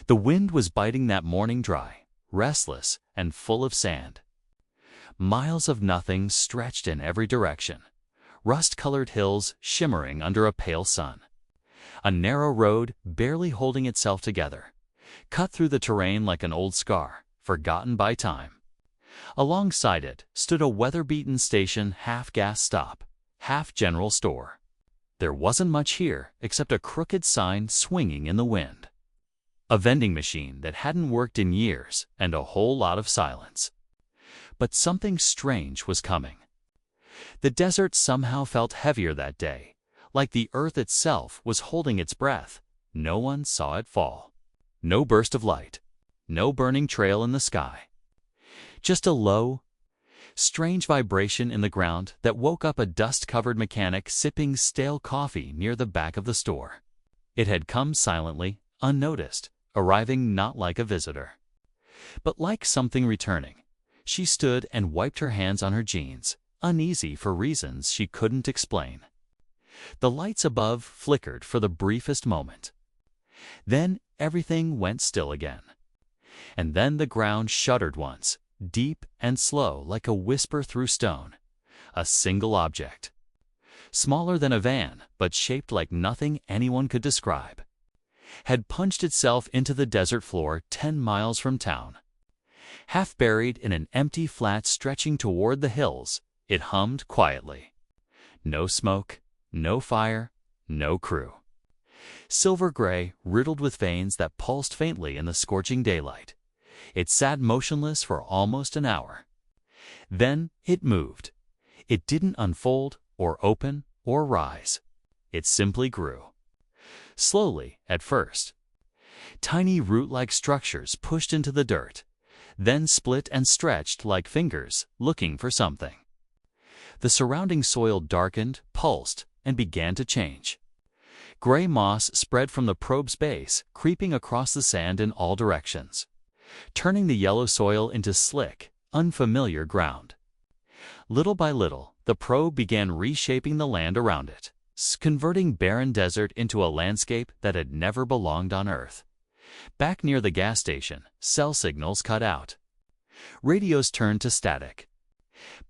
The wind was biting that morning dry, restless, and full of sand. Miles of nothing stretched in every direction, rust-colored hills shimmering under a pale sun. A narrow road, barely holding itself together, cut through the terrain like an old scar, forgotten by time. Alongside it stood a weather-beaten station, half gas stop, half general store. There wasn't much here except a crooked sign swinging in the wind. A vending machine that hadn't worked in years, and a whole lot of silence. But something strange was coming. The desert somehow felt heavier that day, like the earth itself was holding its breath. No one saw it fall. No burst of light. No burning trail in the sky. Just a low, strange vibration in the ground that woke up a dust-covered mechanic sipping stale coffee near the back of the store. It had come silently, unnoticed, arriving not like a visitor, but like something returning. She stood and wiped her hands on her jeans, uneasy for reasons she couldn't explain. The lights above flickered for the briefest moment. Then everything went still again. And then the ground shuddered once, deep and slow like a whisper through stone. A single object. Smaller than a van, but shaped like nothing anyone could describe. Had punched itself into the desert floor 10 miles from town. Half buried in an empty flat stretching toward the hills, it hummed quietly. No smoke, no fire, no crew. Silver gray, riddled with veins that pulsed faintly in the scorching daylight. It sat motionless for almost an hour. Then it moved. It didn't unfold, or open, or rise. It simply grew. Slowly, at first. Tiny root-like structures pushed into the dirt, then split and stretched like fingers, looking for something. The surrounding soil darkened, pulsed, and began to change. Gray moss spread from the probe's base, creeping across the sand in all directions, turning the yellow soil into slick, unfamiliar ground. Little by little, the probe began reshaping the land around it, converting barren desert into a landscape that had never belonged on Earth. Back near the gas station, cell signals cut out. Radios turned to static.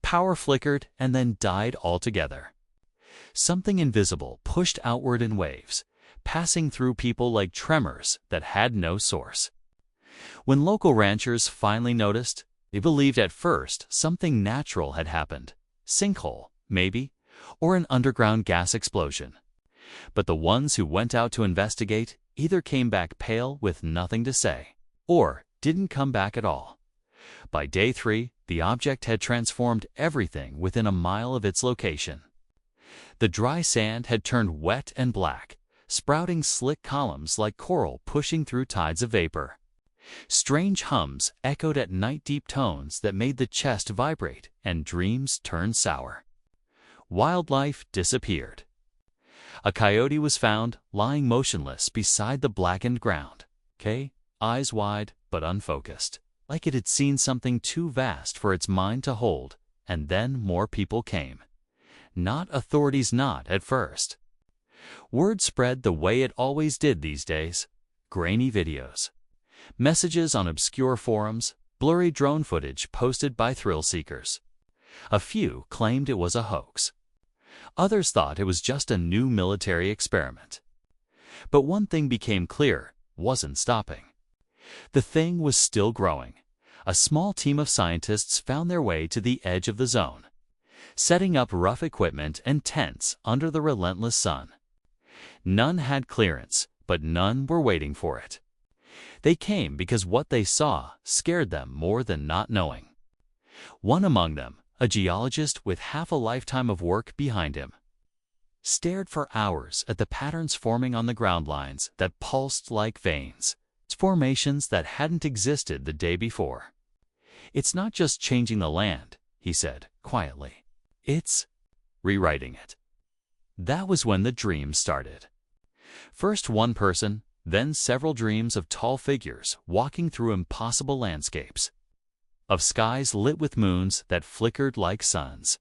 Power flickered and then died altogether. Something invisible pushed outward in waves, passing through people like tremors that had no source. When local ranchers finally noticed, they believed at first something natural had happened. Sinkhole, maybe, or an underground gas explosion. But the ones who went out to investigate either came back pale with nothing to say, or didn't come back at all. By day 3, the object had transformed everything within a mile of its location. The dry sand had turned wet and black, sprouting slick columns like coral pushing through tides of vapor. Strange hums echoed at night-deep tones that made the chest vibrate and dreams turn sour. Wildlife disappeared. A coyote was found lying motionless beside the blackened ground, eyes wide but unfocused, like it had seen something too vast for its mind to hold. And then more people came. Not authorities, not at first. Word spread the way it always did these days. Grainy videos. Messages on obscure forums, blurry drone footage posted by thrill seekers. A few claimed it was a hoax. Others thought it was just a new military experiment. But one thing became clear, wasn't stopping. The thing was still growing. A small team of scientists found their way to the edge of the zone, setting up rough equipment and tents under the relentless sun. None had clearance, but none were waiting for it. They came because what they saw scared them more than not knowing. One among them, a geologist with half a lifetime of work behind him, stared for hours at the patterns forming on the ground lines that pulsed like veins, formations that hadn't existed the day before. "It's not just changing the land," he said quietly. "It's rewriting it." That was when the dreams started. First one person, then several dreams of tall figures walking through impossible landscapes, of skies lit with moons that flickered like suns.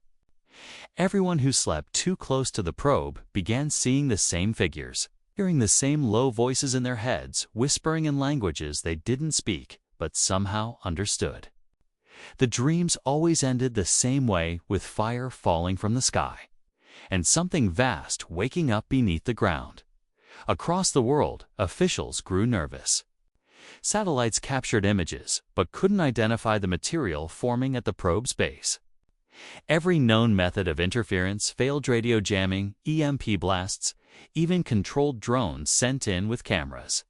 Everyone who slept too close to the probe began seeing the same figures, hearing the same low voices in their heads, whispering in languages they didn't speak but somehow understood. The dreams always ended the same way, with fire falling from the sky, and something vast waking up beneath the ground. Across the world, officials grew nervous. Satellites captured images, but couldn't identify the material forming at the probe's base. Every known method of interference failed: radio jamming, EMP blasts, even controlled drones sent in with cameras.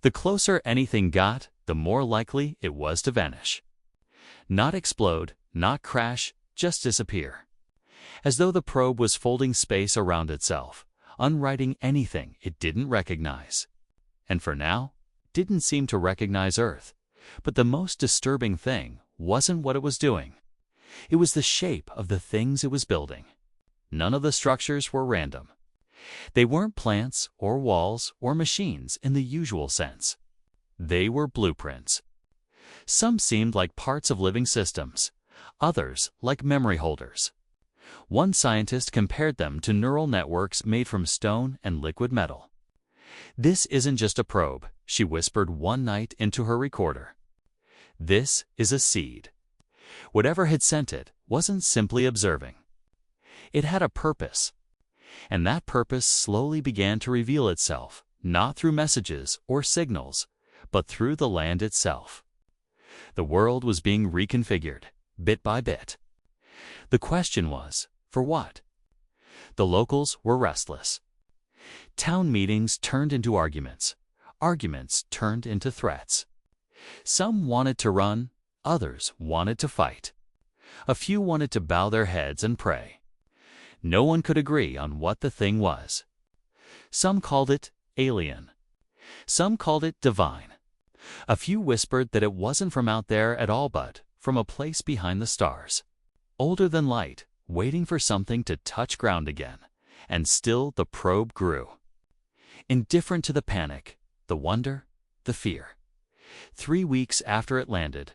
The closer anything got, the more likely it was to vanish. Not explode, not crash, just disappear. As though the probe was folding space around itself, unwriting anything it didn't recognize. And for now, it didn't seem to recognize Earth. But the most disturbing thing wasn't what it was doing. It was the shape of the things it was building. None of the structures were random. They weren't plants or walls or machines in the usual sense. They were blueprints. Some seemed like parts of living systems, others like memory holders. One scientist compared them to neural networks made from stone and liquid metal. "This isn't just a probe," she whispered one night into her recorder. "This is a seed." Whatever had sent it wasn't simply observing. It had a purpose. And that purpose slowly began to reveal itself, not through messages or signals, but through the land itself. The world was being reconfigured, bit by bit. The question was, for what? The locals were restless. Town meetings turned into arguments. Arguments turned into threats. Some wanted to run, others wanted to fight. A few wanted to bow their heads and pray. No one could agree on what the thing was. Some called it alien. Some called it divine. A few whispered that it wasn't from out there at all, but from a place behind the stars, older than light, waiting for something to touch ground again. And still the probe grew. Indifferent to the panic, the wonder, the fear. 3 weeks after it landed,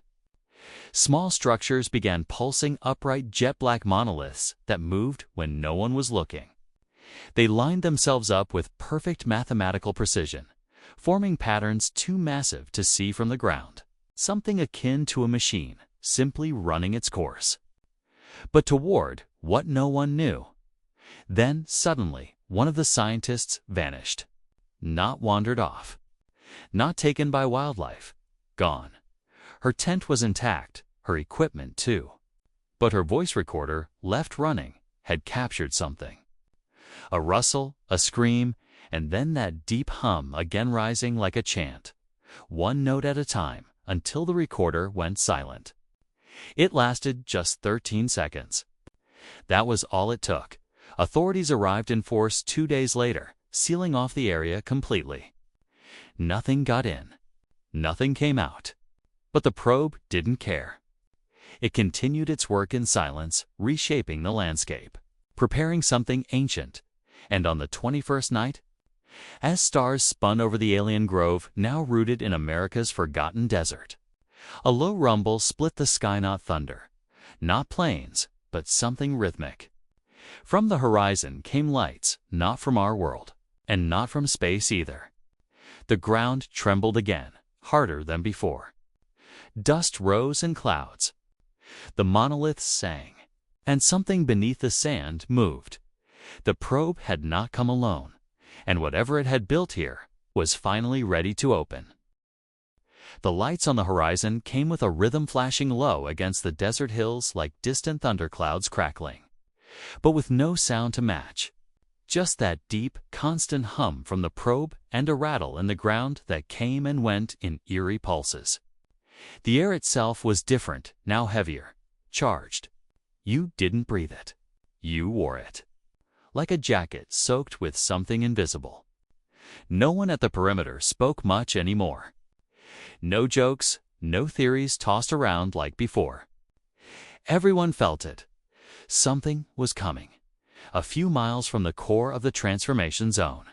small structures began pulsing, upright jet-black monoliths that moved when no one was looking. They lined themselves up with perfect mathematical precision, forming patterns too massive to see from the ground, something akin to a machine simply running its course. But toward what no one knew. Then, suddenly, one of the scientists vanished. Not wandered off. Not taken by wildlife. Gone. Her tent was intact, her equipment too. But her voice recorder, left running, had captured something. A rustle, a scream, and then that deep hum again, rising like a chant, one note at a time, until the recorder went silent. It lasted just 13 seconds. That was all it took. Authorities arrived in force 2 days later, sealing off the area completely. Nothing got in. Nothing came out. But the probe didn't care. It continued its work in silence, reshaping the landscape, preparing something ancient. And on the 21st night, as stars spun over the alien grove, now rooted in America's forgotten desert, a low rumble split the sky, not thunder, not planes, but something rhythmic. From the horizon came lights, not from our world, and not from space either. The ground trembled again, harder than before. Dust rose in clouds. The monoliths sang, and something beneath the sand moved. The probe had not come alone, and whatever it had built here was finally ready to open. The lights on the horizon came with a rhythm flashing low against the desert hills like distant thunderclouds crackling, but with no sound to match. Just that deep, constant hum from the probe and a rattle in the ground that came and went in eerie pulses. The air itself was different, now heavier, charged. You didn't breathe it. You wore it. Like a jacket soaked with something invisible. No one at the perimeter spoke much anymore. No jokes, no theories tossed around like before. Everyone felt it. Something was coming, a few miles from the core of the transformation zone.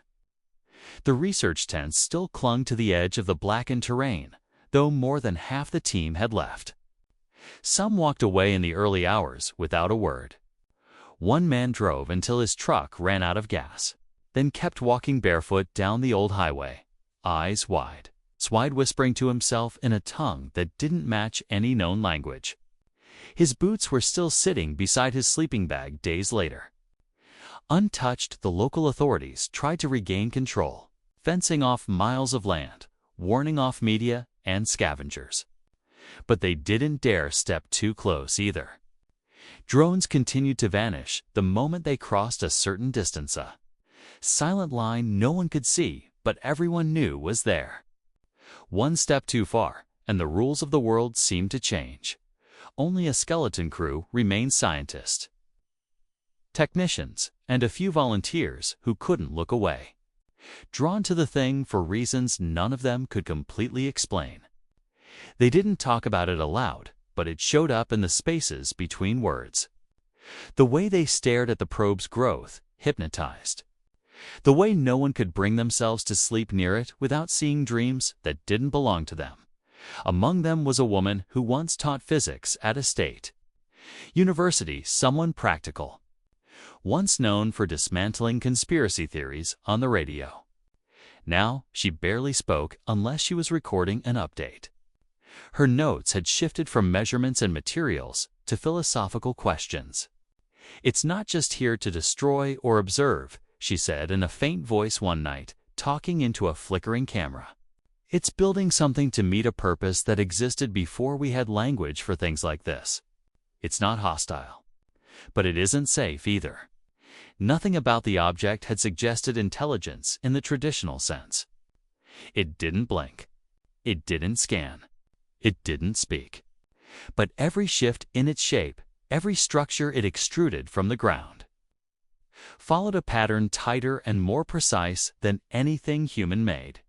The research tents still clung to the edge of the blackened terrain, though more than half the team had left. Some walked away in the early hours without a word. One man drove until his truck ran out of gas. then kept walking barefoot down the old highway, eyes wide, whispering to himself in a tongue that didn't match any known language. His boots were still sitting beside his sleeping bag days later. Untouched, the local authorities tried to regain control, fencing off miles of land, warning off media and scavengers. But they didn't dare step too close either. Drones continued to vanish the moment they crossed a certain distance, a silent line no one could see, but everyone knew was there. One step too far, and the rules of the world seemed to change. Only a skeleton crew remained: scientists, technicians, and a few volunteers who couldn't look away, drawn to the thing for reasons none of them could completely explain. They didn't talk about it aloud, but it showed up in the spaces between words. The way they stared at the probe's growth, hypnotized. The way no one could bring themselves to sleep near it without seeing dreams that didn't belong to them. Among them was a woman who once taught physics at a state university, someone practical, once known for dismantling conspiracy theories on the radio. Now she barely spoke unless she was recording an update. Her notes had shifted from measurements and materials to philosophical questions. "It's not just here to destroy or observe," she said in a faint voice one night, talking into a flickering camera. "It's building something to meet a purpose that existed before we had language for things like this. It's not hostile. But it isn't safe either." Nothing about the object had suggested intelligence in the traditional sense. It didn't blink. It didn't scan. It didn't speak. But every shift in its shape, every structure it extruded from the ground, followed a pattern tighter and more precise than anything human-made.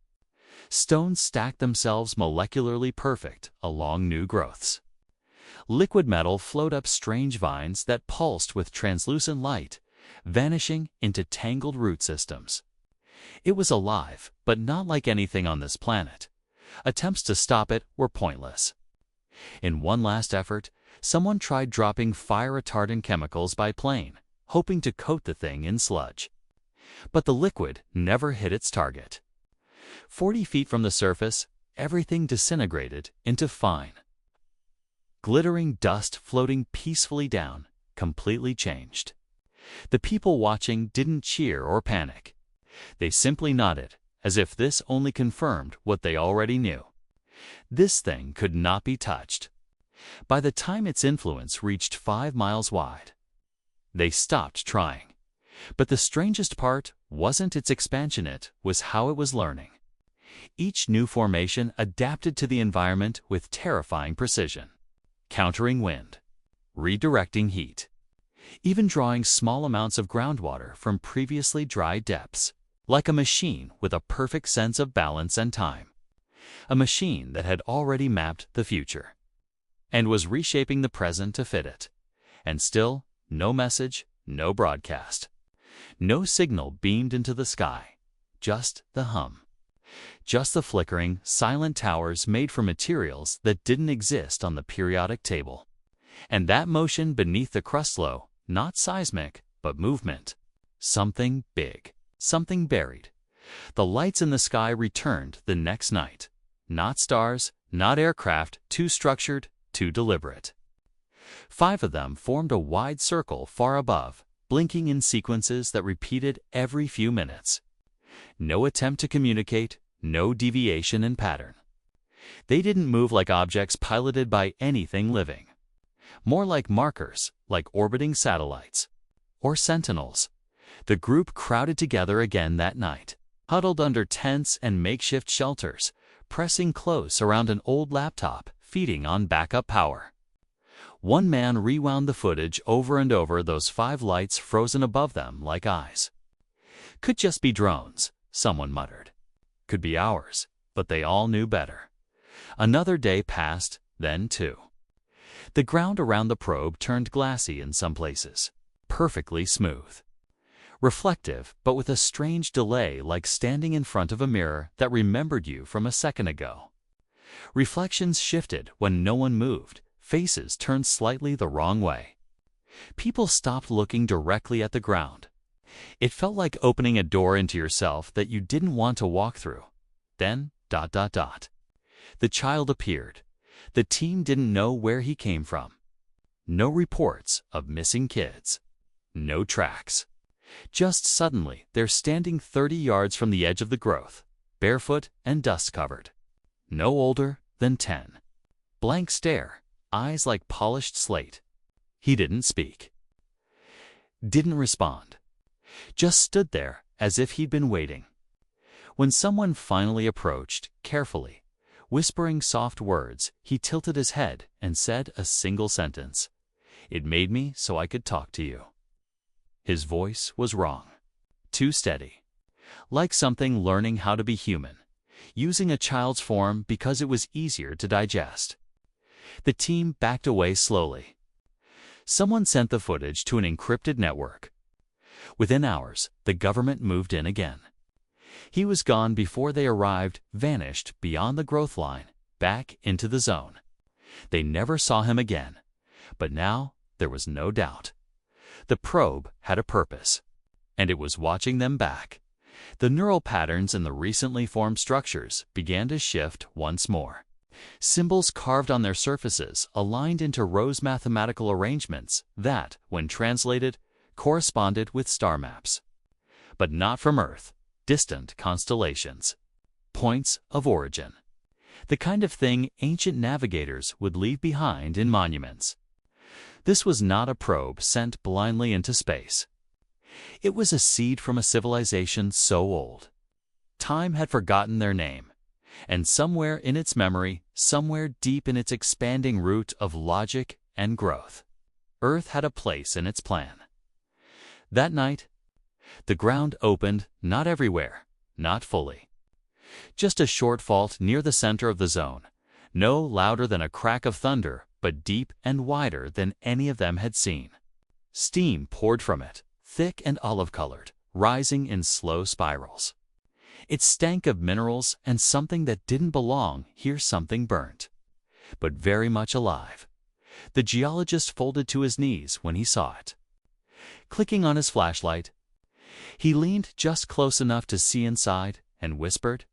Stones stacked themselves molecularly perfect along new growths. Liquid metal flowed up strange vines that pulsed with translucent light, vanishing into tangled root systems. It was alive, but not like anything on this planet. Attempts to stop it were pointless. In one last effort, someone tried dropping fire-retardant chemicals by plane, hoping to coat the thing in sludge. But the liquid never hit its target. 40 feet from the surface, everything disintegrated into fine, glittering dust floating peacefully down, completely changed. The people watching didn't cheer or panic. They simply nodded, as if this only confirmed what they already knew. This thing could not be touched. By the time its influence reached 5 miles wide, they stopped trying. But the strangest part wasn't its expansion, it was how it was learning. Each new formation adapted to the environment with terrifying precision, countering wind, redirecting heat, even drawing small amounts of groundwater from previously dry depths, like a machine with a perfect sense of balance and time. A machine that had already mapped the future and was reshaping the present to fit it. And still, no message, no broadcast. No signal beamed into the sky, just the hum. Just the flickering, silent towers made from materials that didn't exist on the periodic table. And that motion beneath the crust, low, not seismic, but movement. Something big, something buried. The lights in the sky returned the next night. Not stars, not aircraft, too structured, too deliberate. 5 of them formed a wide circle far above, blinking in sequences that repeated every few minutes. No attempt to communicate, no deviation in pattern. They didn't move like objects piloted by anything living. More like markers, like orbiting satellites. Or sentinels. The group crowded together again that night, huddled under tents and makeshift shelters, pressing close around an old laptop, feeding on backup power. One man rewound the footage over and over, those 5 lights frozen above them like eyes. "Could just be drones," someone muttered. "Could be ours," but they all knew better. Another day passed, then 2. The ground around the probe turned glassy in some places, perfectly smooth. Reflective, but with a strange delay, like standing in front of a mirror that remembered you from a second ago. Reflections shifted when no one moved, faces turned slightly the wrong way. People stopped looking directly at the ground. It felt like opening a door into yourself that you didn't want to walk through. Then, ... The child appeared. The team didn't know where he came from. No reports of missing kids. No tracks. Just suddenly, they're standing 30 yards from the edge of the growth, barefoot and dust-covered. No older than 10. Blank stare, eyes like polished slate. He didn't speak. Didn't respond. Just stood there as if he'd been waiting. When someone finally approached, carefully, whispering soft words, he tilted his head and said a single sentence. "It made me so I could talk to you." His voice was wrong. Too steady. Like something learning how to be human, using a child's form because it was easier to digest. The team backed away slowly. Someone sent the footage to an encrypted network. Within hours, the government moved in again. He was gone before they arrived, vanished beyond the growth line, back into the zone. They never saw him again. But now there was no doubt. The probe had a purpose, and it was watching them back. The neural patterns in the recently formed structures began to shift once more. Symbols carved on their surfaces aligned into rows mathematical arrangements that, when translated, corresponded with star maps. But not from Earth, distant constellations. Points of origin. The kind of thing ancient navigators would leave behind in monuments. This was not a probe sent blindly into space. It was a seed from a civilization so old. Time had forgotten their name, and somewhere in its memory, somewhere deep in its expanding root of logic and growth, Earth had a place in its plan. That night, the ground opened, not everywhere, not fully. Just a short fault near the center of the zone, no louder than a crack of thunder, but deep and wider than any of them had seen. Steam poured from it, thick and olive-colored, rising in slow spirals. It stank of minerals and something that didn't belong here, something burnt, but very much alive. The geologist folded to his knees when he saw it. Clicking on his flashlight, he leaned just close enough to see inside and whispered,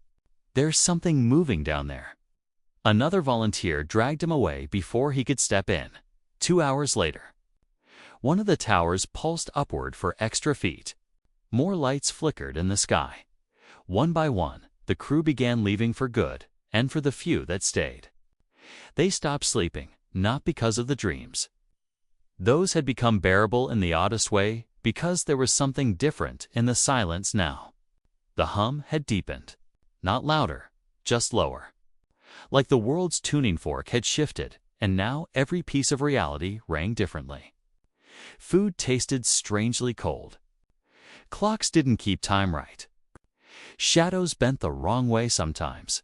"There's something moving down there." Another volunteer dragged him away before he could step in. 2 hours later, one of the towers pulsed upward for extra feet. More lights flickered in the sky. One by one, the crew began leaving for good, and for the few that stayed. They stopped sleeping, not because of the dreams. Those had become bearable in the oddest way because there was something different in the silence now. The hum had deepened, not louder, just lower. Like the world's tuning fork had shifted, and now every piece of reality rang differently. Food tasted strangely cold. Clocks didn't keep time right. Shadows bent the wrong way sometimes.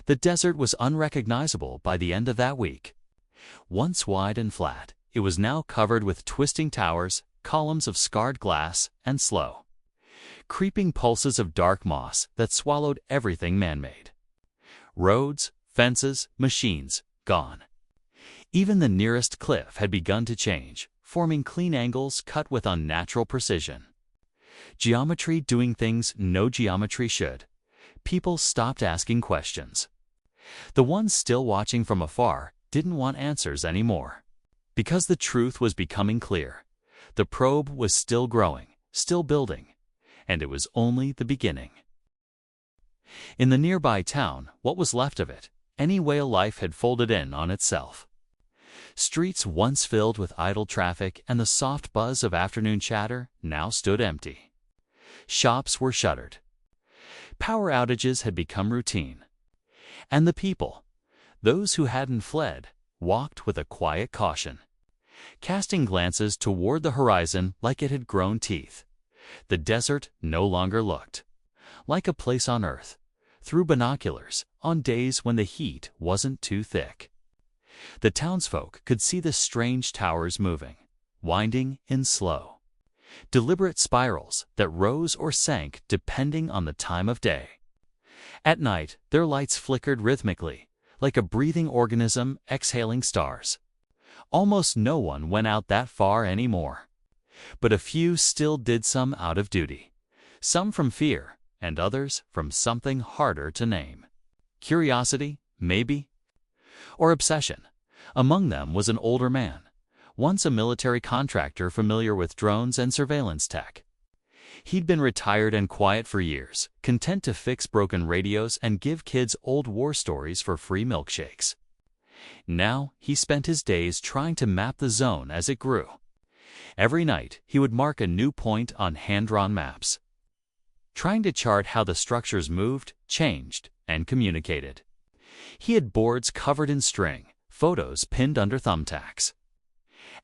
The desert was unrecognizable by the end of that week. Once wide and flat, it was now covered with twisting towers, columns of scarred glass, and slow, creeping pulses of dark moss that swallowed everything man-made. Roads, fences, machines, gone. Even the nearest cliff had begun to change, forming clean angles cut with unnatural precision. Geometry doing things no geometry should. People stopped asking questions. The ones still watching from afar didn't want answers anymore. Because the truth was becoming clear. The probe was still growing, still building, and it was only the beginning. In the nearby town, what was left of it, any way life had folded in on itself. Streets once filled with idle traffic and the soft buzz of afternoon chatter now stood empty. Shops were shuttered. Power outages had become routine. And the people, those who hadn't fled, walked with a quiet caution, casting glances toward the horizon like it had grown teeth. The desert no longer looked like a place on Earth, through binoculars, on days when the heat wasn't too thick. The townsfolk could see the strange towers moving, winding in slow, deliberate spirals that rose or sank depending on the time of day. At night, their lights flickered rhythmically, like a breathing organism exhaling stars. Almost no one went out that far anymore. But a few still did some out of duty, some from fear, and others from something harder to name. Curiosity, maybe? Or obsession. Among them was an older man, once a military contractor familiar with drones and surveillance tech. He'd been retired and quiet for years, content to fix broken radios and give kids old war stories for free milkshakes. Now he spent his days trying to map the zone as it grew. Every night he would mark a new point on hand-drawn maps, trying to chart how the structures moved, changed, and communicated. He had boards covered in string, photos pinned under thumbtacks,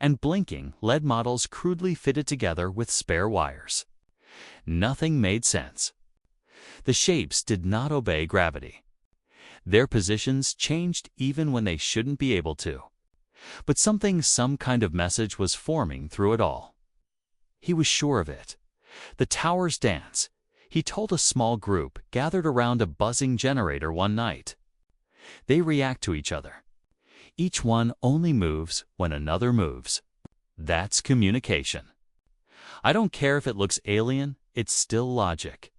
and blinking LED models crudely fitted together with spare wires. Nothing made sense. The shapes did not obey gravity. Their positions changed even when they shouldn't be able to. But some kind of message was forming through it all. He was sure of it. The towers dance, he told a small group gathered around a buzzing generator one night. They react to each other. Each one only moves when another moves. That's communication. I don't care if it looks alien, it's still logic.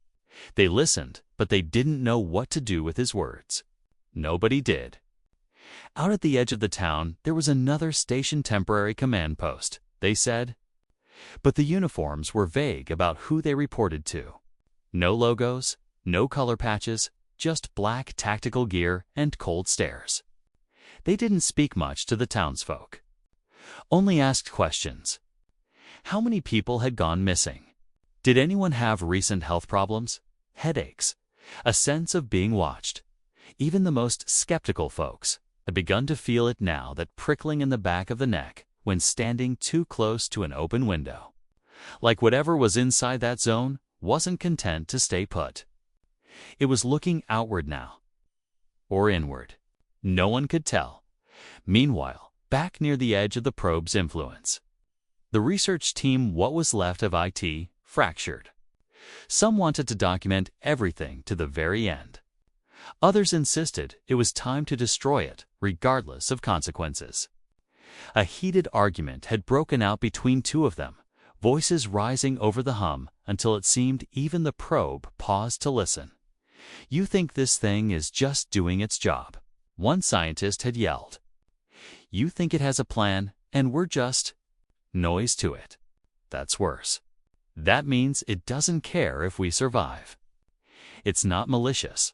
They listened, but they didn't know what to do with his words. Nobody did. Out at the edge of the town, there was another station temporary command post, they said. But the uniforms were vague about who they reported to. No logos, no color patches, just black tactical gear and cold stares. They didn't speak much to the townsfolk. Only asked questions. How many people had gone missing? Did anyone have recent health problems? Headaches? A sense of being watched? Even the most skeptical folks had begun to feel it now, that prickling in the back of the neck when standing too close to an open window. Like whatever was inside that zone wasn't content to stay put. It was looking outward now. Or inward. No one could tell. Meanwhile, back near the edge of the probe's influence, the research team, what was left of IT, fractured. Some wanted to document everything to the very end. Others insisted it was time to destroy it, regardless of consequences. A heated argument had broken out between two of them, voices rising over the hum until it seemed even the probe paused to listen. "You think this thing is just doing its job," one scientist had yelled. "You think it has a plan, and we're just noise to it. That's worse. That means it doesn't care if we survive. It's not malicious."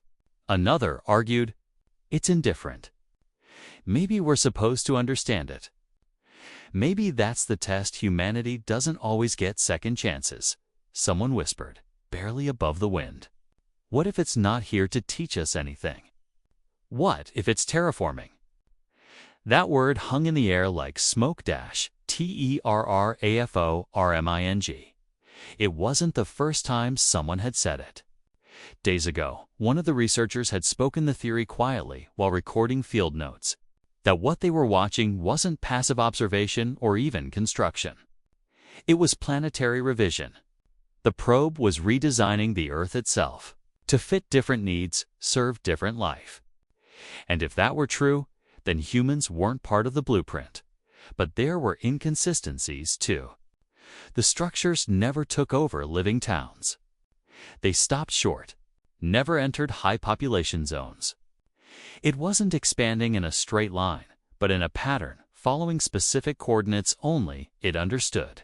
Another argued, "It's indifferent. Maybe we're supposed to understand it. Maybe that's the test. Humanity doesn't always get second chances," someone whispered, barely above the wind. "What if it's not here to teach us anything? What if it's terraforming?" That word hung in the air like smoke. Terraforming. It wasn't the first time someone had said it. Days ago, one of the researchers had spoken the theory quietly while recording field notes, that what they were watching wasn't passive observation or even construction. It was planetary revision. The probe was redesigning the Earth itself to fit different needs, serve different life. And if that were true, then humans weren't part of the blueprint. But there were inconsistencies too. The structures never took over living towns. They stopped short, never entered high population zones. It wasn't expanding in a straight line, but in a pattern, following specific coordinates only it understood.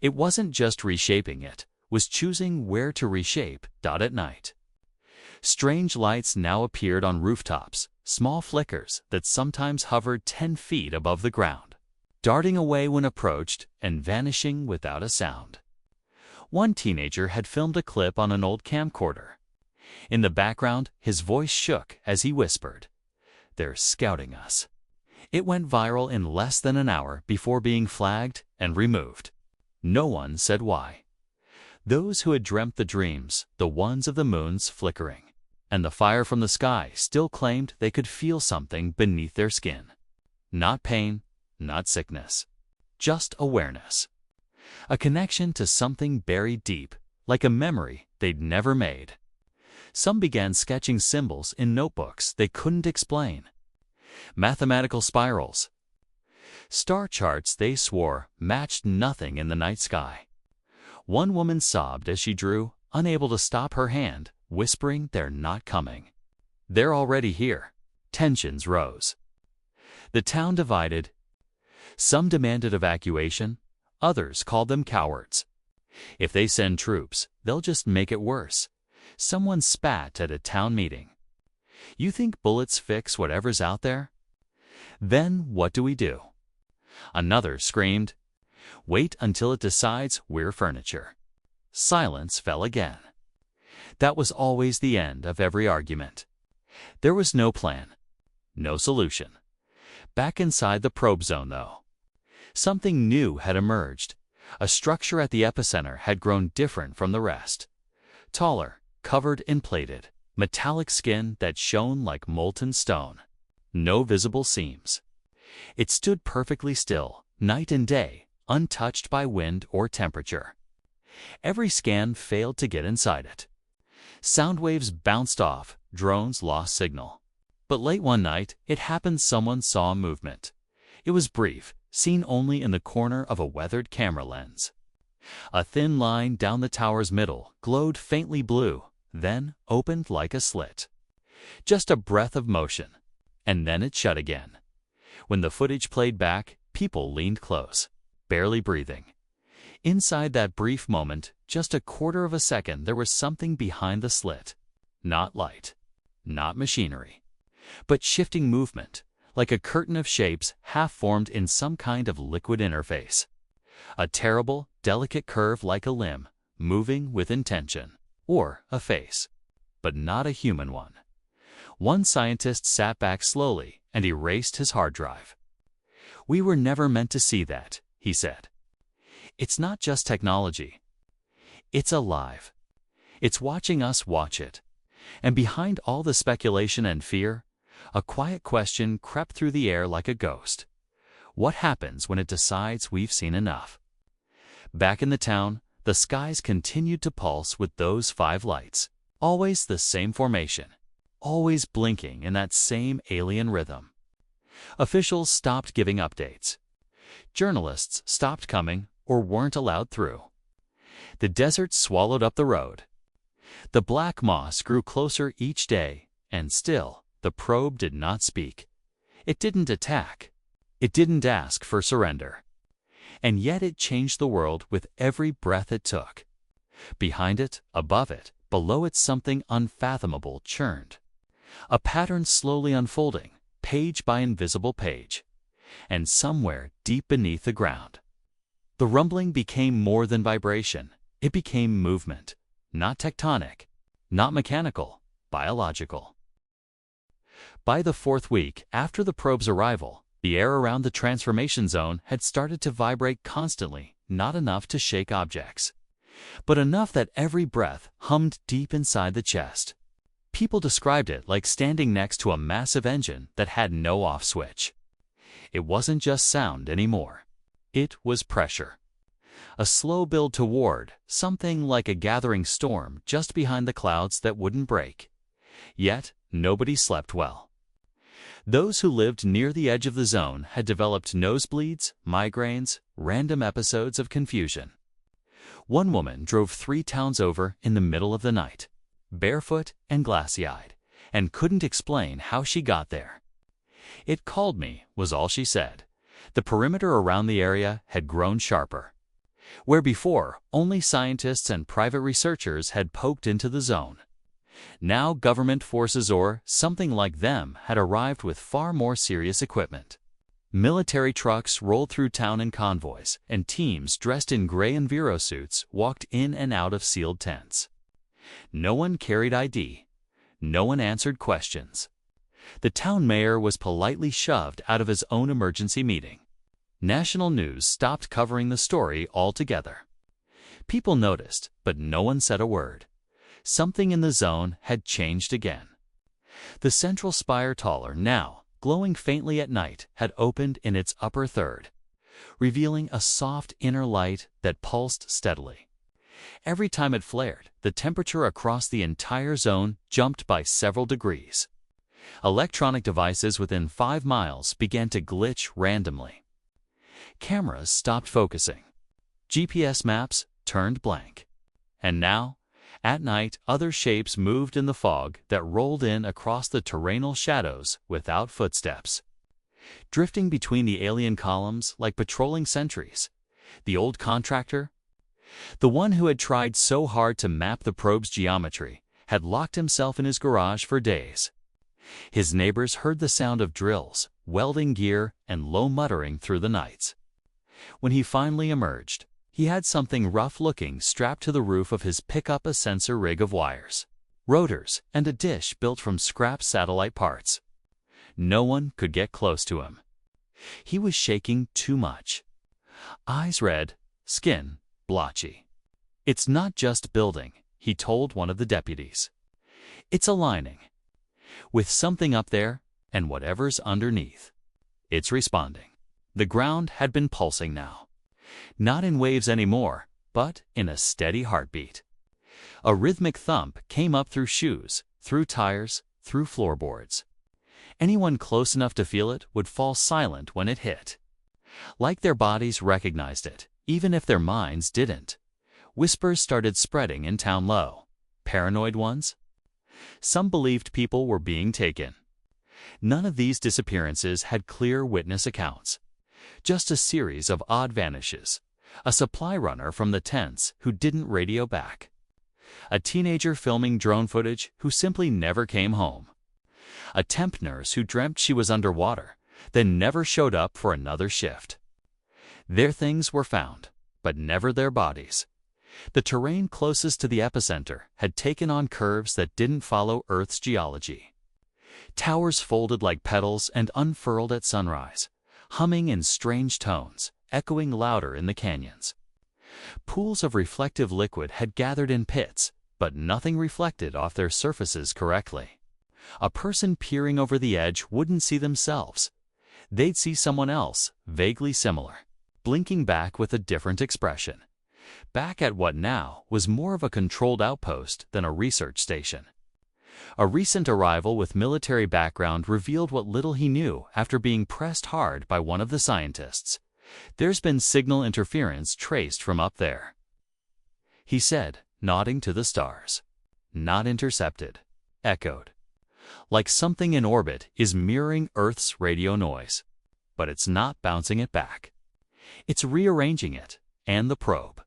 It wasn't just reshaping, it was choosing where to reshape. At night, strange lights now appeared on rooftops, small flickers that sometimes hovered 10 feet above the ground, darting away when approached and vanishing without a sound. One teenager had filmed a clip on an old camcorder. In the background, his voice shook as he whispered, "They're scouting us." It went viral in less than an hour before being flagged and removed. No one said why. Those who had dreamt the dreams, the ones of the moons flickering, and the fire from the sky, still claimed they could feel something beneath their skin. Not pain, not sickness, just awareness. A connection to something buried deep, like a memory they'd never made. Some began sketching symbols in notebooks they couldn't explain. Mathematical spirals. Star charts, they swore, matched nothing in the night sky. One woman sobbed as she drew, unable to stop her hand, whispering they're not coming. They're already here. Tensions rose. The town divided. Some demanded evacuation, others called them cowards. If they send troops, they'll just make it worse. Someone spat at a town meeting. You think bullets fix whatever's out there? Then what do we do? Another screamed, wait until it decides we're furniture. Silence fell again. That was always the end of every argument. There was no plan, no solution. Back inside the probe zone, though, something new had emerged. A structure at the epicenter had grown different from the rest. Taller, covered in plated, metallic skin that shone like molten stone. No visible seams. It stood perfectly still, night and day, untouched by wind or temperature. Every scan failed to get inside it. Sound waves bounced off, drones lost signal. But late one night, it happened. Someone saw movement. It was brief, seen only in the corner of a weathered camera lens. A thin line down the tower's middle glowed faintly blue, then opened like a slit. Just a breath of motion, and then it shut again. When the footage played back, people leaned close, barely breathing. Inside that brief moment, just a quarter of a second, there was something behind the slit. Not light, not machinery, but shifting movement, like a curtain of shapes half-formed in some kind of liquid interface. A terrible, delicate curve like a limb, moving with intention, or a face, but not a human one. One scientist sat back slowly and erased his hard drive. We were never meant to see that, he said. It's not just technology. It's alive. It's watching us watch it. And behind all the speculation and fear, a quiet question crept through the air like a ghost. What happens when it decides we've seen enough? Back in the town, the skies continued to pulse with those 5 lights. Always the same formation, always blinking in that same alien rhythm. Officials stopped giving updates. Journalists stopped coming or weren't allowed through. The desert swallowed up the road. The black moss grew closer each day, and still, the probe did not speak. It didn't attack. It didn't ask for surrender. And yet it changed the world with every breath it took. Behind it, above it, below it, something unfathomable churned. A pattern slowly unfolding, page by invisible page. And somewhere deep beneath the ground, the rumbling became more than vibration. It became movement, not tectonic, not mechanical, biological. By the 4th week after the probe's arrival, the air around the transformation zone had started to vibrate constantly, not enough to shake objects, but enough that every breath hummed deep inside the chest. People described it like standing next to a massive engine that had no off switch. It wasn't just sound anymore. It was pressure. A slow build toward something like a gathering storm just behind the clouds that wouldn't break. Yet, nobody slept well. Those who lived near the edge of the zone had developed nosebleeds, migraines, random episodes of confusion. One woman drove 3 towns over in the middle of the night, barefoot and glassy-eyed, and couldn't explain how she got there. "It called me," was all she said. The perimeter around the area had grown sharper. Where before only scientists and private researchers had poked into the zone, now government forces or something like them had arrived with far more serious equipment. Military trucks rolled through town in convoys, and teams dressed in gray Enviro suits walked in and out of sealed tents. No one carried ID. No one answered questions. The town mayor was politely shoved out of his own emergency meeting. National news stopped covering the story altogether. People noticed, but no one said a word. Something in the zone had changed again. The central spire, taller now, glowing faintly at night, had opened in its upper third, revealing a soft inner light that pulsed steadily. Every time it flared, the temperature across the entire zone jumped by several degrees. Electronic devices within 5 miles began to glitch randomly. Cameras stopped focusing. GPS maps turned blank. And now, at night, other shapes moved in the fog that rolled in across the terrainal shadows without footsteps. Drifting between the alien columns like patrolling sentries. The old contractor, the one who had tried so hard to map the probe's geometry, had locked himself in his garage for days. His neighbors heard the sound of drills, welding gear, and low muttering through the nights. When he finally emerged, he had something rough-looking strapped to the roof of his pickup, a sensor rig of wires, rotors, and a dish built from scrap satellite parts. No one could get close to him. He was shaking too much. Eyes red, skin blotchy. "It's not just building," he told one of the deputies. "It's aligning. With something up there and whatever's underneath. It's responding." The ground had been pulsing now. Not in waves anymore, but in a steady heartbeat. A rhythmic thump came up through shoes, through tires, through floorboards. Anyone close enough to feel it would fall silent when it hit. Like their bodies recognized it, even if their minds didn't. Whispers started spreading in town low. Paranoid ones? Some believed people were being taken. None of these disappearances had clear witness accounts. Just a series of odd vanishes. A supply runner from the tents who didn't radio back. A teenager filming drone footage who simply never came home. A temp nurse who dreamt she was underwater, then never showed up for another shift. Their things were found, but never their bodies. The terrain closest to the epicenter had taken on curves that didn't follow Earth's geology. Towers folded like petals and unfurled at sunrise, humming in strange tones, echoing louder in the canyons. Pools of reflective liquid had gathered in pits, but nothing reflected off their surfaces correctly. A person peering over the edge wouldn't see themselves. They'd see someone else, vaguely similar, blinking back with a different expression. Back at what now was more of a controlled outpost than a research station. A recent arrival with military background revealed what little he knew after being pressed hard by one of the scientists. "There's been signal interference traced from up there," he said, nodding to the stars. "Not intercepted." Echoed. Like something in orbit is mirroring Earth's radio noise. But it's not bouncing it back. It's rearranging it, and the probe.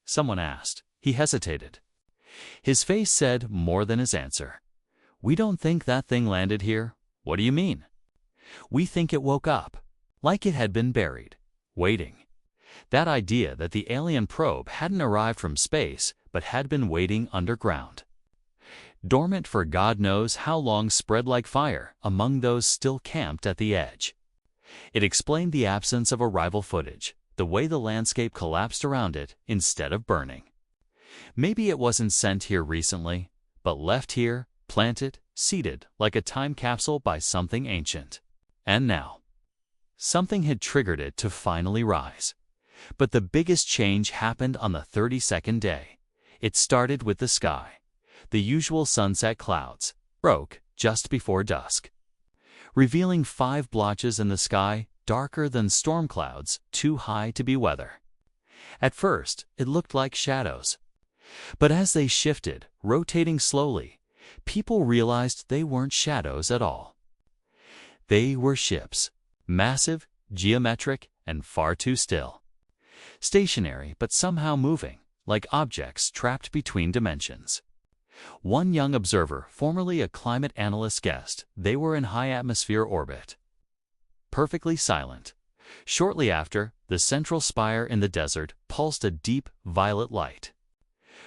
Someone asked. He hesitated. His face said more than his answer. "We don't think that thing landed here." "What do you mean?" "We think it woke up, like it had been buried, waiting." That idea that the alien probe hadn't arrived from space, but had been waiting underground. Dormant for God knows how long, spread like fire among those still camped at the edge. It explained the absence of arrival footage, the way the landscape collapsed around it instead of burning. Maybe it wasn't sent here recently, but left here, planted, seated like a time capsule by something ancient. And now, something had triggered it to finally rise. But the biggest change happened on the 32nd day. It started with the sky. The usual sunset clouds broke just before dusk, revealing 5 blotches in the sky darker than storm clouds too high to be weather. At first, it looked like shadows. But as they shifted, rotating slowly, people realized they weren't shadows at all. They were ships, massive, geometric, and far too still. Stationary but somehow moving, like objects trapped between dimensions. One young observer, formerly a climate analyst, guessed they were in high-atmosphere orbit. Perfectly silent. Shortly after, the central spire in the desert pulsed a deep, violet light.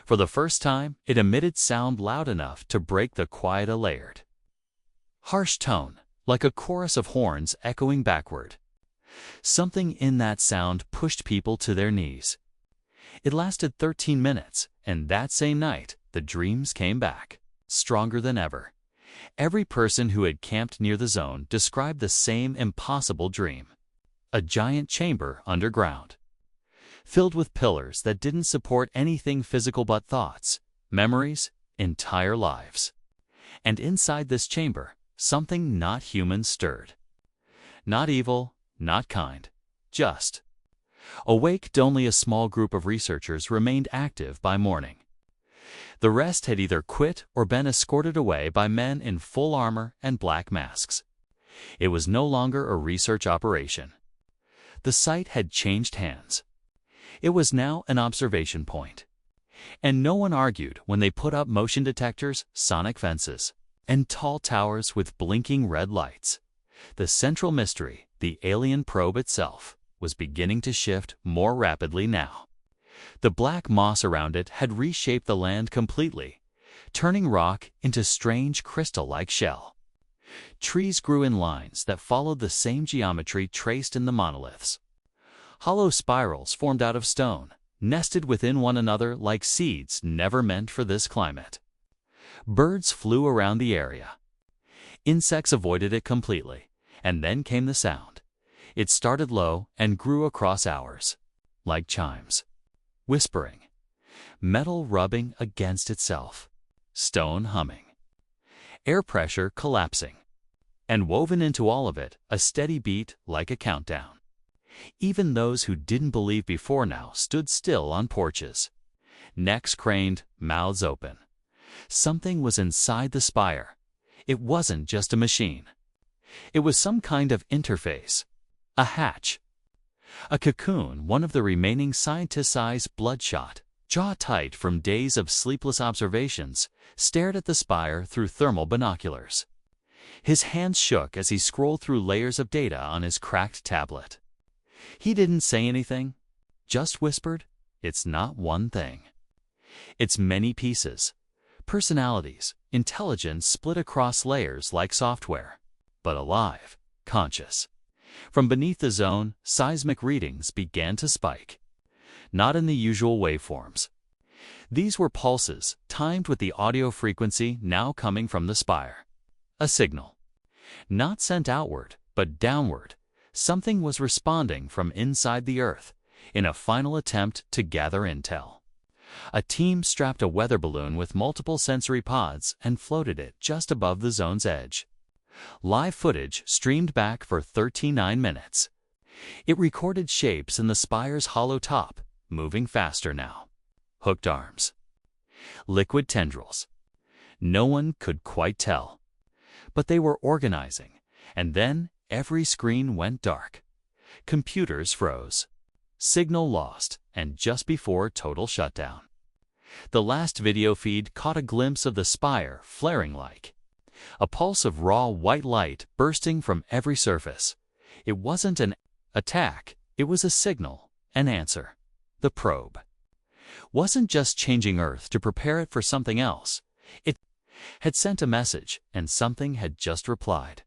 For the first time, it emitted sound loud enough to break the quiet, a layered, harsh tone, like a chorus of horns echoing backward. Something in that sound pushed people to their knees. It lasted 13 minutes, and that same night, the dreams came back, stronger than ever. Every person who had camped near the zone described the same impossible dream. A giant chamber underground, filled with pillars that didn't support anything physical but thoughts, memories, entire lives. And inside this chamber, something not human stirred. Not evil, not kind, just Awaked, only a small group of researchers remained active by morning. The rest had either quit or been escorted away by men in full armor and black masks. It was no longer a research operation. The site had changed hands. It was now an observation point. And no one argued when they put up motion detectors, sonic fences, and tall towers with blinking red lights. The central mystery, the alien probe itself, was beginning to shift more rapidly now. The black moss around it had reshaped the land completely, turning rock into strange crystal-like shell. Trees grew in lines that followed the same geometry traced in the monoliths. Hollow spirals formed out of stone, nested within one another like seeds never meant for this climate. Birds flew around the area. Insects avoided it completely, and then came the sound. It started low and grew across hours, like chimes. Whispering, metal rubbing against itself, stone humming, air pressure collapsing, and woven into all of it, a steady beat like a countdown. Even those who didn't believe before now stood still on porches, necks craned, mouths open. Something was inside the spire. It wasn't just a machine. It was some kind of interface, a hatch. A cocoon, one of the remaining scientist's eyes bloodshot, jaw tight from days of sleepless observations, stared at the spire through thermal binoculars. His hands shook as he scrolled through layers of data on his cracked tablet. He didn't say anything, just whispered, "It's not one thing. It's many pieces, personalities, intelligence split across layers like software, but alive, conscious." From beneath the zone, seismic readings began to spike. Not in the usual waveforms. These were pulses, timed with the audio frequency now coming from the spire. A signal. Not sent outward, but downward. Something was responding from inside the Earth, in a final attempt to gather intel. A team strapped a weather balloon with multiple sensory pods and floated it just above the zone's edge. Live footage streamed back for 39 minutes. It recorded shapes in the spire's hollow top, moving faster now. Hooked arms. Liquid tendrils. No one could quite tell. But they were organizing, and then every screen went dark. Computers froze. Signal lost, and just before total shutdown. The last video feed caught a glimpse of the spire flaring like a pulse of raw white light bursting from every surface. It wasn't an attack, it was a signal, an answer. The probe wasn't just changing Earth to prepare it for something else. It had sent a message, and something had just replied.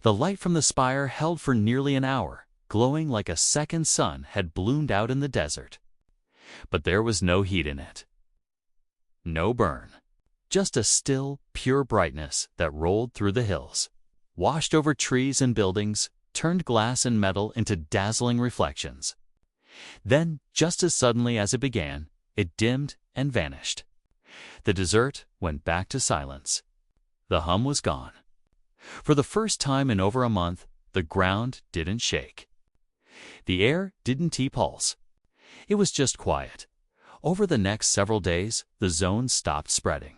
The light from the spire held for nearly an hour, glowing like a second sun had bloomed out in the desert. But there was no heat in it. No burn. Just a still, pure brightness that rolled through the hills, washed over trees and buildings, turned glass and metal into dazzling reflections. Then, just as suddenly as it began, it dimmed and vanished. The desert went back to silence. The hum was gone. For the first time in over a month, the ground didn't shake. The air didn't T-pulse. It was just quiet. Over the next several days, the zone stopped spreading.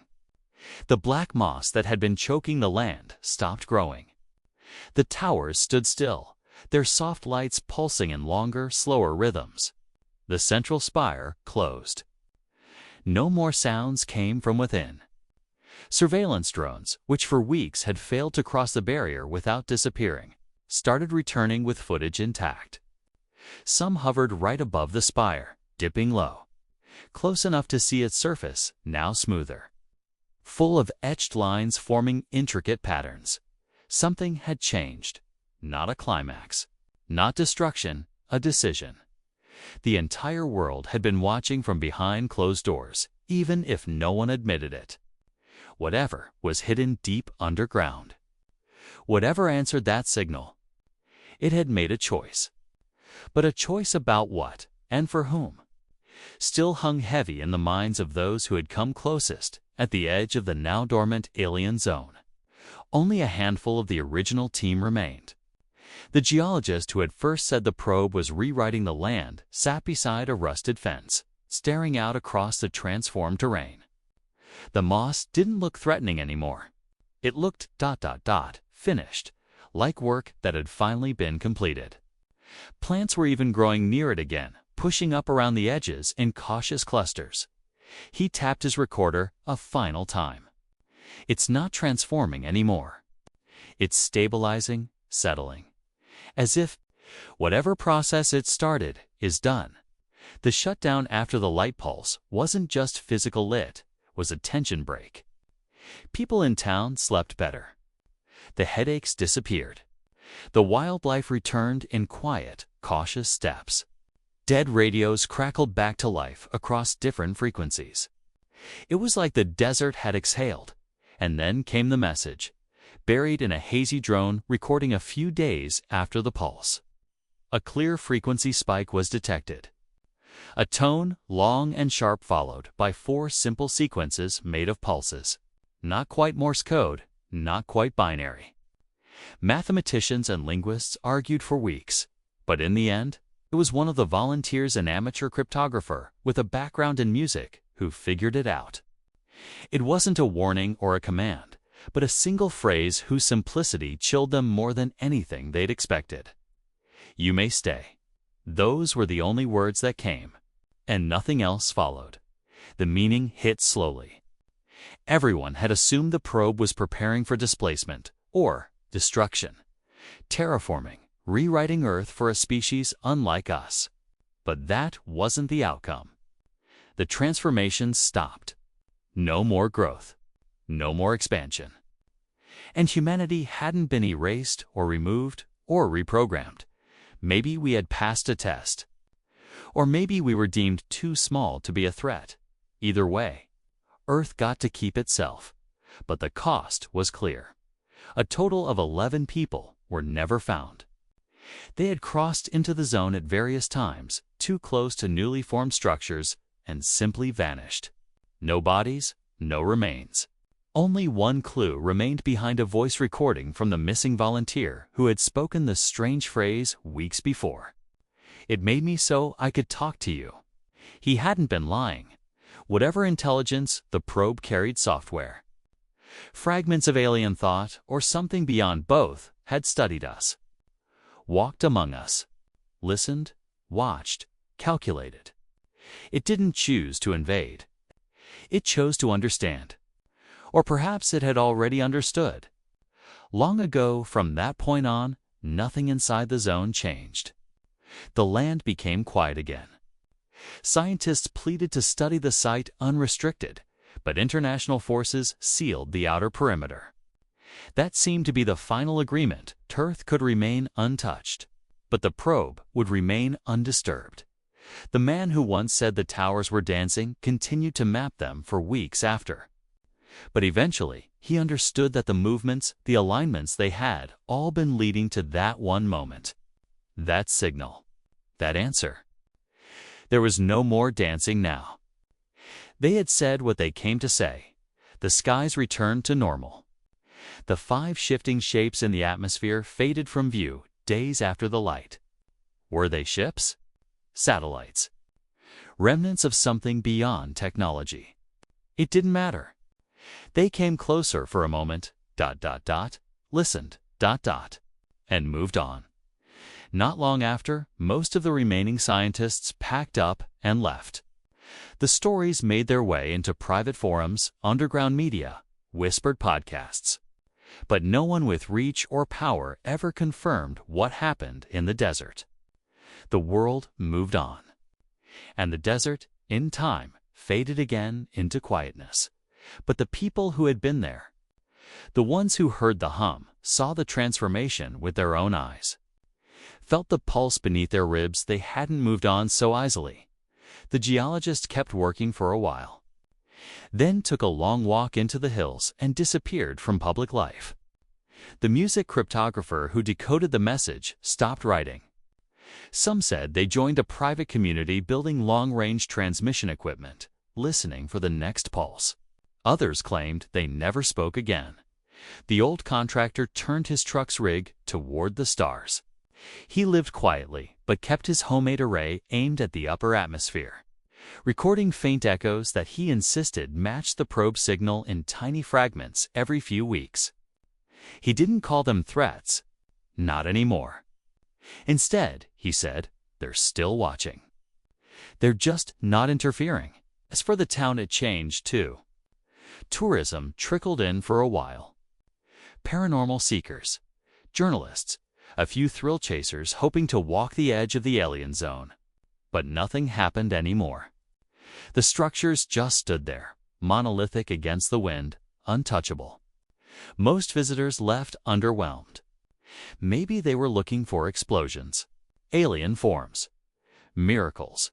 The black moss that had been choking the land stopped growing. The towers stood still, their soft lights pulsing in longer, slower rhythms. The central spire closed. No more sounds came from within. Surveillance drones, which for weeks had failed to cross the barrier without disappearing, started returning with footage intact. Some hovered right above the spire, dipping low, close enough to see its surface, now smoother, full of etched lines forming intricate patterns. Something had changed. Not a climax, not destruction, a decision. The entire world had been watching from behind closed doors, even if no one admitted it. Whatever was hidden deep underground. Whatever answered that signal. It had made a choice. But a choice about what, and for whom, still hung heavy in the minds of those who had come closest, at the edge of the now dormant alien zone. Only a handful of the original team remained. The geologist who had first said the probe was rewriting the land sat beside a rusted fence, staring out across the transformed terrain. The moss didn't look threatening anymore. It looked ... finished, like work that had finally been completed. Plants were even growing near it again, pushing up around the edges in cautious clusters. He tapped his recorder a final time. It's not transforming anymore. It's stabilizing, settling. As if whatever process it started is done. The shutdown after the light pulse wasn't just physical lit, was a tension break. People in town slept better. The headaches disappeared. The wildlife returned in quiet, cautious steps. Dead radios crackled back to life across different frequencies. It was like the desert had exhaled, and then came the message, buried in a hazy drone recording a few days after the pulse. A clear frequency spike was detected. A tone, long and sharp, followed by 4 simple sequences made of pulses. Not quite Morse code, not quite binary. Mathematicians and linguists argued for weeks, but in the end, it was one of the volunteers, an amateur cryptographer with a background in music, who figured it out. It wasn't a warning or a command, but a single phrase whose simplicity chilled them more than anything they'd expected. "You may stay." Those were the only words that came, and nothing else followed. The meaning hit slowly. Everyone had assumed the probe was preparing for displacement, or destruction, terraforming, rewriting Earth for a species unlike us. But that wasn't the outcome. The transformation stopped. No more growth. No more expansion. And humanity hadn't been erased or removed or reprogrammed. Maybe we had passed a test. Or maybe we were deemed too small to be a threat. Either way, Earth got to keep itself. But the cost was clear. A total of 11 people were never found. They had crossed into the zone at various times, too close to newly formed structures, and simply vanished. No bodies, no remains. Only one clue remained behind, a voice recording from the missing volunteer who had spoken the strange phrase weeks before. "It made me so I could talk to you." He hadn't been lying. Whatever intelligence, the probe carried software. Fragments of alien thought, or something beyond both, had studied us. Walked among us. Listened, watched, calculated. It didn't choose to invade. It chose to understand. Or perhaps it had already understood. Long ago, from that point on, nothing inside the zone changed. The land became quiet again. Scientists pleaded to study the site unrestricted, but international forces sealed the outer perimeter. That seemed to be the final agreement. Earth could remain untouched, but the probe would remain undisturbed. The man who once said the towers were dancing continued to map them for weeks after. But eventually, he understood that the movements, the alignments, they had all been leading to that one moment. That signal. That answer. There was no more dancing now. They had said what they came to say. The skies returned to normal. The 5 shifting shapes in the atmosphere faded from view days after the light. Were they ships? Satellites? Remnants of something beyond technology? It didn't matter. They came closer for a moment, ... listened, ... and moved on. Not long after, most of the remaining scientists packed up and left. The stories made their way into private forums, underground media, whispered podcasts. But no one with reach or power ever confirmed what happened in the desert. The world moved on. And the desert, in time, faded again into quietness. But the people who had been there, the ones who heard the hum, saw the transformation with their own eyes, felt the pulse beneath their ribs, they hadn't moved on so easily. The geologist kept working for a while, then took a long walk into the hills and disappeared from public life. The music cryptographer who decoded the message stopped writing. Some said they joined a private community building long-range transmission equipment, listening for the next pulse. Others claimed they never spoke again. The old contractor turned his truck's rig toward the stars. He lived quietly, but kept his homemade array aimed at the upper atmosphere, recording faint echoes that he insisted matched the probe signal in tiny fragments every few weeks. He didn't call them threats. Not anymore. Instead, he said, they're still watching. They're just not interfering. As for the town, it changed too. Tourism trickled in for a while. Paranormal seekers, journalists, a few thrill chasers hoping to walk the edge of the alien zone. But nothing happened anymore. The structures just stood there, monolithic against the wind, untouchable. Most visitors left underwhelmed. Maybe they were looking for explosions, alien forms, miracles.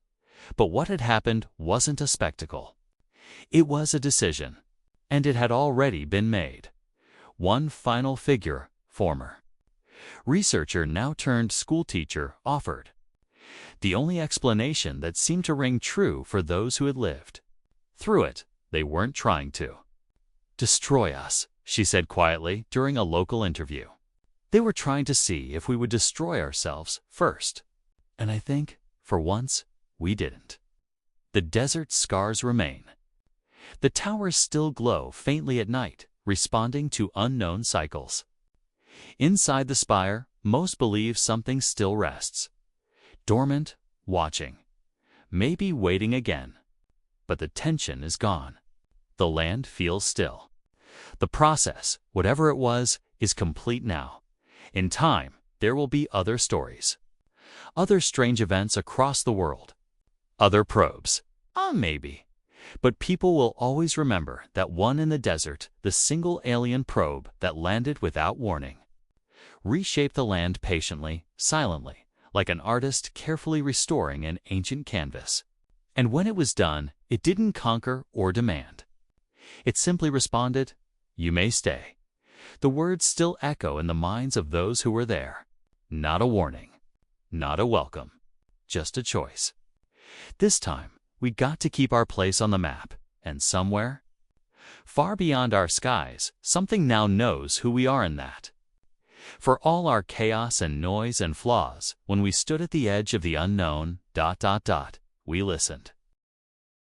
But what had happened wasn't a spectacle. It was a decision, and it had already been made. One final figure, former researcher now turned schoolteacher, offered. The only explanation that seemed to ring true for those who had lived through it. They weren't trying to destroy us, she said quietly during a local interview. They were trying to see if we would destroy ourselves first. And I think, for once, we didn't. The desert scars remain. The towers still glow faintly at night, responding to unknown cycles. Inside the spire, most believe something still rests. Dormant, watching. Maybe waiting again. But the tension is gone. The land feels still. The process, whatever it was, is complete now. In time, there will be other stories. Other strange events across the world. Other probes. Maybe. But people will always remember that one in the desert, the single alien probe that landed without warning. Reshaped the land patiently, silently, like an artist carefully restoring an ancient canvas. And when it was done, it didn't conquer or demand. It simply responded, "You may stay." The words still echo in the minds of those who were there. Not a warning. Not a welcome. Just a choice. This time, we got to keep our place on the map, and somewhere, far beyond our skies, something now knows who we are in that. For all our chaos and noise and flaws, when we stood at the edge of the unknown, we listened.